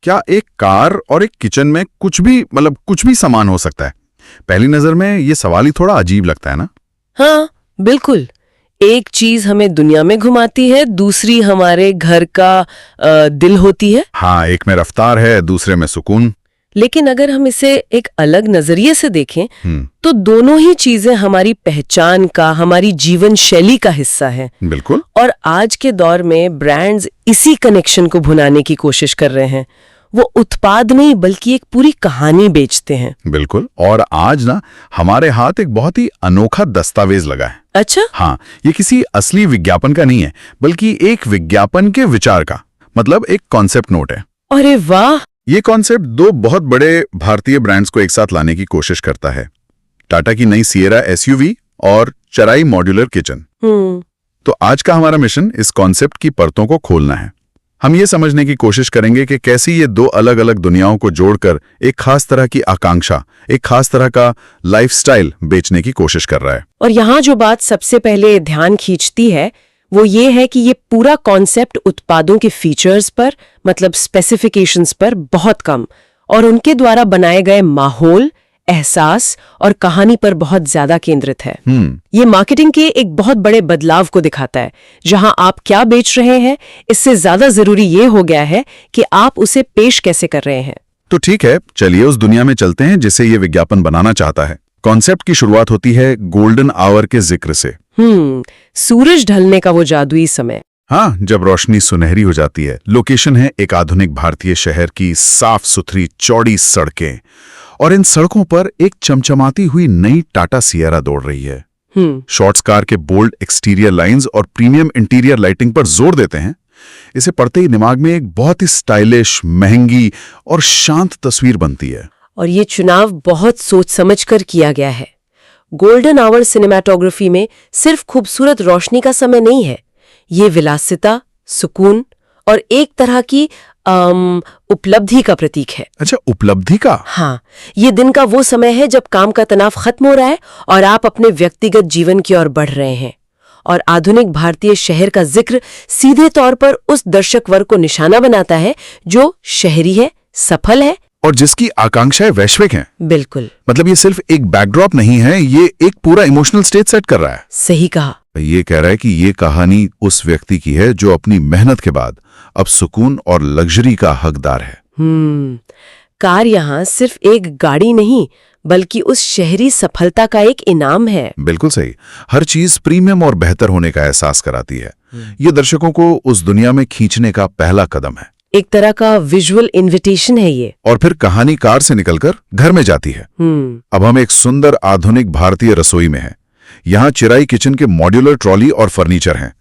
क्या एक कार और एक किचन में कुछ भी सामान हो सकता है? पहली नजर में ये सवाल ही थोड़ा अजीब लगता है ना? हाँ, बिल्कुल। एक चीज हमें दुनिया में घुमाती है, दूसरी हमारे घर का दिल होती है। हाँ, एक में रफ्तार है, दूसरे में सुकून। लेकिन अगर हम इसे एक अलग नजरिए से देखें तो दोनों ही चीजें हमारी पहचान का, हमारी जीवन शैली का हिस्सा हैं। बिल्कुल। और आज के दौर में ब्रांड्स इसी कनेक्शन को भुनाने की कोशिश कर रहे हैं। वो उत्पाद नहीं बल्कि एक पूरी कहानी बेचते हैं। बिल्कुल। और आज ना हमारे हाथ एक बहुत ही अनोखा दस्तावेज लगा है। अच्छा? हाँ, ये किसी असली विज्ञापन का नहीं है, बल्कि एक विज्ञापन के विचार का, मतलब एक कॉन्सेप्ट नोट है। अरे वाह! ये कॉन्सेप्ट दो बहुत बड़े भारतीय ब्रांड्स को एक साथ लाने की कोशिश करता है। टाटा की नई सिएरा एसयूवी और चराई मॉड्यूलर किचन। तो आज का हमारा मिशन इस कॉन्सेप्ट की परतों को खोलना है। हम ये समझने की कोशिश करेंगे कि कैसे ये दो अलग अलग दुनियाओं को जोड़कर एक खास तरह की आकांक्षा, एक खास तरह का लाइफस्टाइल बेचने की कोशिश कर रहा है। और यहाँ जो बात सबसे पहले ध्यान खींचती है वो ये है कि ये पूरा कॉन्सेप्ट उत्पादों के फीचर्स पर, मतलब स्पेसिफिकेशंस पर बहुत कम, और उनके द्वारा बनाए गए माहौल, एहसास और कहानी पर बहुत ज्यादा केंद्रित है। ये मार्केटिंग के एक बहुत बड़े बदलाव को दिखाता है। जहां आप क्या बेच रहे हैं, इससे ज्यादा जरूरी ये हो गया है कि आप उसे पेश कैसे कर रहे हैं। तो ठीक है, चलिए उस दुनिया में चलते हैं जिसे ये विज्ञापन बनाना चाहता है। कॉन्सेप्ट की शुरुआत होती है गोल्डन आवर के जिक्र से। सूरज ढलने का वो जादुई समय। हाँ, जब रोशनी सुनहरी हो जाती है। लोकेशन है एक आधुनिक भारतीय शहर की साफ सुथरी चौड़ी सड़कें, और इन सड़कों पर एक चमचमाती हुई नई टाटा सिएरा दौड़ रही है। शॉर्ट्स कार के बोल्ड एक्सटीरियर लाइंस और प्रीमियम इंटीरियर लाइटिंग पर जोर देते हैं। इसे पढ़ते ही दिमाग में एक बहुत ही स्टाइलिश, महंगी और शांत तस्वीर बनती है। और ये चुनाव बहुत सोच समझकर किया गया है। गोल्डन आवर सिनेमाटोग्राफी में सिर्फ खूबसूरत रोशनी का समय नहीं है, ये विलासिता, सुकून और एक तरह की उपलब्धि का प्रतीक है। अच्छा, उपलब्धि का? हाँ, ये दिन का वो समय है जब काम का तनाव खत्म हो रहा है और आप अपने व्यक्तिगत जीवन की ओर बढ़ रहे हैं। और आधुनिक भारतीय शहर का जिक्र सीधे तौर पर उस दर्शक वर्ग को निशाना बनाता है जो शहरी है, सफल है और जिसकी आकांक्षाएं वैश्विक हैं। बिल्कुल। मतलब ये सिर्फ एक बैकड्रॉप नहीं है, ये एक पूरा इमोशनल स्टेज सेट कर रहा है। सही कहा। ये कह रहा है कि ये कहानी उस व्यक्ति की है जो अपनी मेहनत के बाद अब सुकून और लग्जरी का हकदार है। कार यहाँ सिर्फ एक गाड़ी नहीं बल्कि उस शहरी सफलता का एक इनाम है। बिल्कुल सही। हर चीज प्रीमियम और बेहतर होने का एहसास कराती है। ये दर्शकों को उस दुनिया में खींचने का पहला कदम है। एक तरह का विजुअल इन्विटेशन है ये। और फिर कहानी कार से निकलकर घर में जाती है। अब हम एक सुंदर आधुनिक भारतीय रसोई में हैं। यहाँ चिराई किचन के मॉड्यूलर ट्रॉली और फर्नीचर हैं।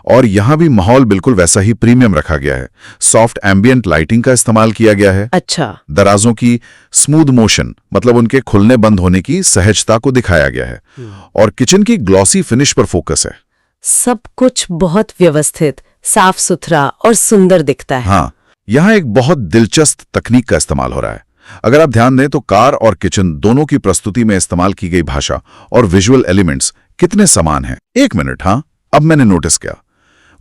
और यहाँ भी माहौल बिल्कुल वैसा ही प्रीमियम रखा गया है। सॉफ्ट एम्बियंट लाइटिंग का इस्तेमाल किया गया है। अच्छा। दराजों की स्मूथ मोशन, मतलब उनके खुलने बंद होने की सहजता को दिखाया गया है। और किचन की ग्लॉसी फिनिश पर फोकस है। सब कुछ बहुत व्यवस्थित, साफ सुथरा और सुंदर दिखता है। हाँ, यहाँ एक बहुत दिलचस्प तकनीक का इस्तेमाल हो रहा है। अगर आप ध्यान दें तो कार और किचन दोनों की प्रस्तुति में इस्तेमाल की गई भाषा और विजुअल एलिमेंट्स कितने समान हैं। एक मिनट, हाँ, अब मैंने नोटिस किया,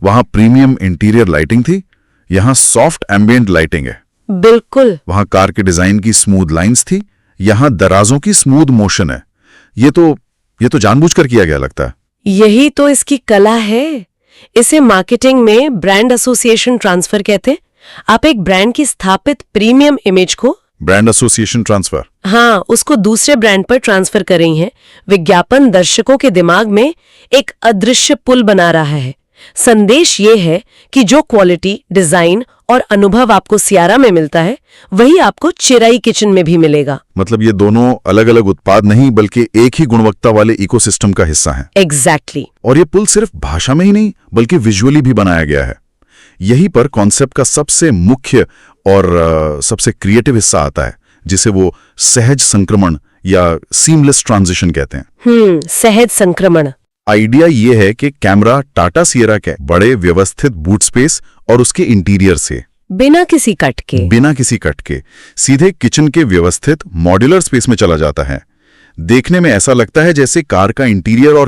वहां प्रीमियम इंटीरियर लाइटिंग थी, यहाँ सॉफ्ट एम्बियंट लाइटिंग है। बिल्कुल। वहां कार के डिजाइन की स्मूथ लाइंस थी, यहाँ दराजों की स्मूथ मोशन है। ये तो जानबूझकर किया गया लगता है। यही तो इसकी कला है। इसे मार्केटिंग में ब्रांड एसोसिएशन ट्रांसफर कहते हैं। आप एक ब्रांड की स्थापित प्रीमियम इमेज को ब्रांड एसोसिएशन ट्रांसफर, हाँ, उसको दूसरे ब्रांड पर ट्रांसफर कर रही हैं। विज्ञापन दर्शकों के दिमाग में एक अदृश्य पुल बना रहा है। संदेश ये है कि जो क्वालिटी, डिजाइन और अनुभव आपको सियारा में मिलता है वही आपको चिराई किचन में भी मिलेगा। मतलब ये दोनों अलग अलग उत्पाद नहीं बल्कि एक ही गुणवत्ता वाले इकोसिस्टम का हिस्सा हैं। एग्जैक्टली। और ये पुल सिर्फ भाषा में ही नहीं बल्कि विजुअली भी बनाया गया है। यही पर कॉन्सेप्ट का सबसे मुख्य और सबसे क्रिएटिव हिस्सा आता है, जिसे वो सहज संक्रमण या सीमलेस ट्रांजिशन कहते हैं। सहज संक्रमण। आइडिया ये है कि कैमरा टाटा सिएरा के बड़े व्यवस्थित बूट स्पेस और उसके इंटीरियर से बिना किसी कट के सीधे किचन के व्यवस्थित मॉड्यूलर स्पेस में चला जाता है। देखने में ऐसा लगता है जैसे कार का इंटीरियर और